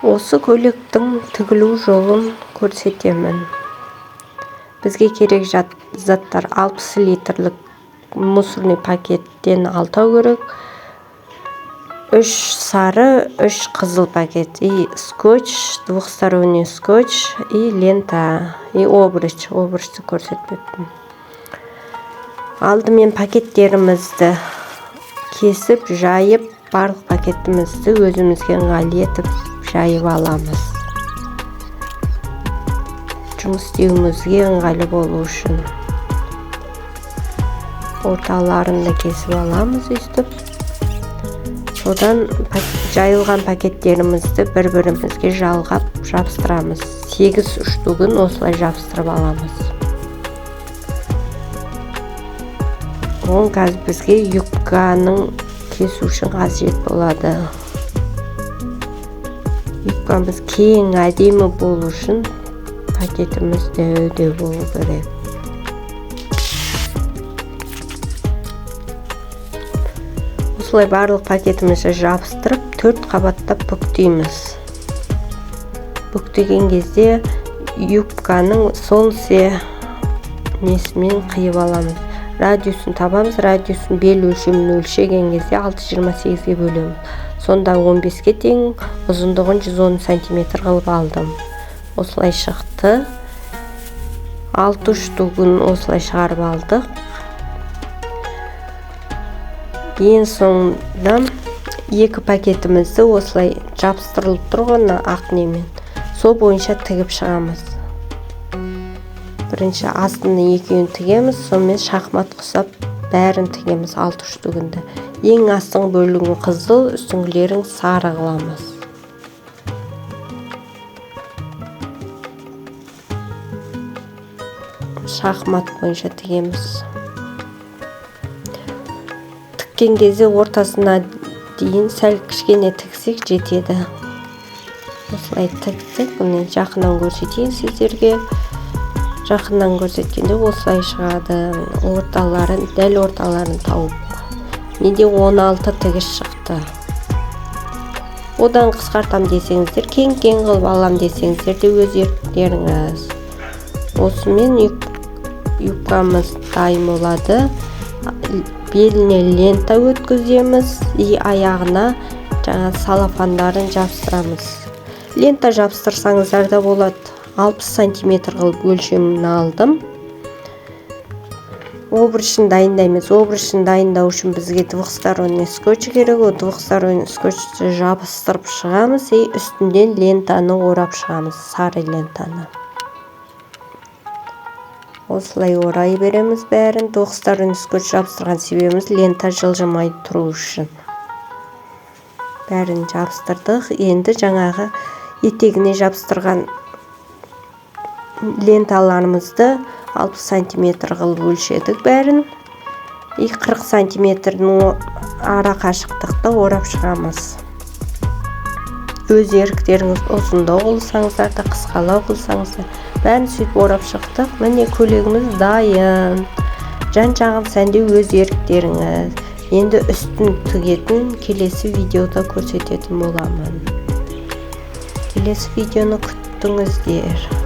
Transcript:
Осы көйлектің тігілу жолын көрсетемін. Бізге керек заттар 60 литрлік мусорный пакеттен 6 керек. 3 сары, 3 қызыл пакет. И скотч, двухсторонний скотч, и лента, и обруч. Обручты көрсетпеппін. Алдымен пакеттерімізді кесіп, жайып, барлық пакетімізді өзімізге ыңғайлы етіп жайып аламыз. Жұмыс істеуімізге ыңғайлы болу үшін. Орталарын да кесіп аламыз өстіп. Содан жайылған пакеттерімізді бір-бірімізге жалғап жабыстырамыз. 8 үштігін осылай жабыстырып аламыз. Оң қазір бізге юбканың кесу үшін қажет болады. Юбкамыз кең, әдемі болу үшін пакетіміз дәу болу керек. Осылай барлық пакетімізді жабыстырып, 4 қабаттап бүктейміз. Бүктеген кезде юбканың солнце несімен қиып аламыз. Радиусын табамыз, радиусын бел өлшемін өлшеген кезде 6,28-ге бөлеміз. Сонда 15-ке тең, ұзындығын 110 см қылып алдым. Осылай шықты. 6 үштігін осылай шығарып алдық. Ең соңында 2 пакетімізді осылай жабыстырылып тұрған ақ немен. Сол бойынша тігіп шығамыз. Бірінші астыны екеуін тігеміз, сонымен шахмат құсап бәрін тігеміз 6 үштігінде. Ең астың бөлігін қызыл, үстіңгілерін сары қыламыз. Шахмат бойынша тігеміз. Тіккен кезде ортасына дейін сәл кішкене тіксек жетеді. Осылай тіксек, жақыннан көрсетейін сіздерге. Жақыннан көрсеткенде осылай шығады. Дәл орталарын тауып. Менде 16 тігіш шықты. Одан қысқартам десеңіздер, кең-кең қылып алам десеңіздер де өз еріктеріңіз. Осымен юбкамыз дайын болады. Беліне лента өткіземіз, и аяғына жаңа салафандарын жабыстырамыз. Лента жабыстырсаңыздар да болады. 60 см қылып өлшемін алдым. Обручын дайындаймыз. Обручын дайындау үшін бізге двухсторонний скотч керек. Двухсторонний скотчты жабыстырып шығамыз, и үстінден лентаны орап шығамыз, сары лентаны. Осылай орай береміз бәрін. Двухсторонний скотч жабыстырған себебіміз лента жылжымай тұру үшін. Бәрін жабыстырдық. Енді жаңағы етегіне жабыстырған ленталарымызды 60 см қылып өлшедік бәрін. 40 см ара қашықтықты орап шығамыз. Өз еріктеріңіз ұзындау қылсаңыздар да, қысқалау қылсаңыздар, бәрін сөйтіп орап шықтық. Міне көйлегіміз дайын. Жан-жағын сәндеу өз еріктеріңіз. Енді үстін тігетін келесі видеода көрсететін боламын. Келесі видеоны күттіңіздер.